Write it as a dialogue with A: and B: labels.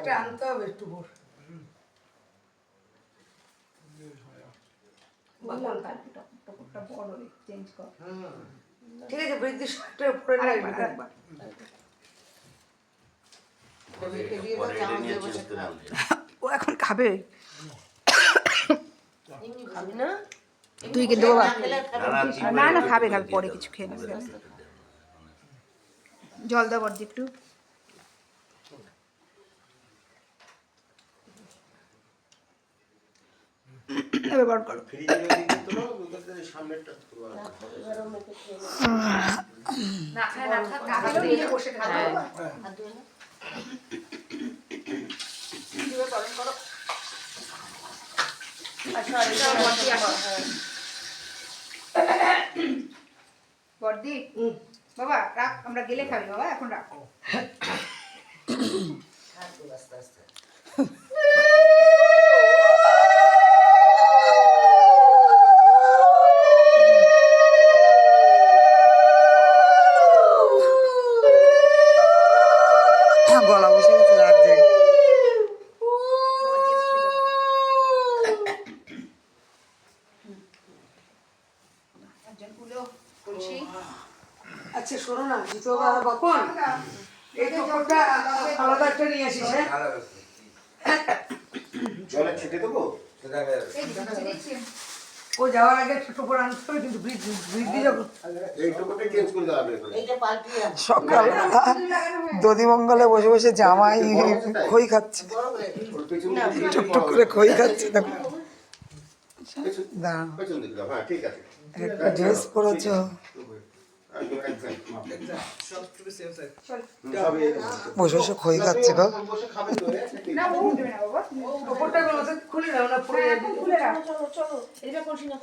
A: একটা আনতে হবে একটু বড়।
B: বললাম কালকেটা টুকুরটা বড় চেঞ্জ কর।
A: ঠিক আছে, বৃদ্ধি শার্টটা উপরে নিয়ে আসবি।
B: আরেকবার ও এখন খাবে।
A: খাবি না?
B: তুই কিন্তু বাবা
C: না
B: না খাবে খাবে পরে কিছু খেয়ে নেবে। জল দাও বড়দি একটু। এবার বড় করো।
A: না খা না খা, কাকা দিয়ে বসে খা।
B: বড়দি বাবা রাখ, আমরা গেলে খাবি বাবা, এখন রাখ।
A: আস্তে আস্তে।
D: গলা বসে গেছে রাত জেগে।
A: আচ্ছা শোনো না, জিতো বাপন এই টোপরটা আলাদা একটা নিয়ে আসিস। হ্যাঁ,
C: জলে ছেটে দেবো।
A: ও যাওয়ার আগে একটা টোপর আনতে হবে, কিন্তু বৃদ্ধি যখন
C: এই টুকুটা চেঞ্জ করে দেওয়া হবে।
D: সকালবেলা দধিমঙ্গলে বসে বসে জামাই খই খাচ্ছে, টুকটুক করে খই খাচ্ছে। দেখো দাঁড়াও,
C: পেছন দিকে দাও। হ্যাঁ ঠিক আছে।
D: একটা ড্রেস পরেছো, বসে বসে খই খাচ্ছে গো।
C: বসে খাবে তো
B: না ও দেবে না বাবা,
A: টোপরটা খুলে দাও না, পড়ে যাবে।
B: খুলে রাখ।
E: চলো চলো, এটা করছি না।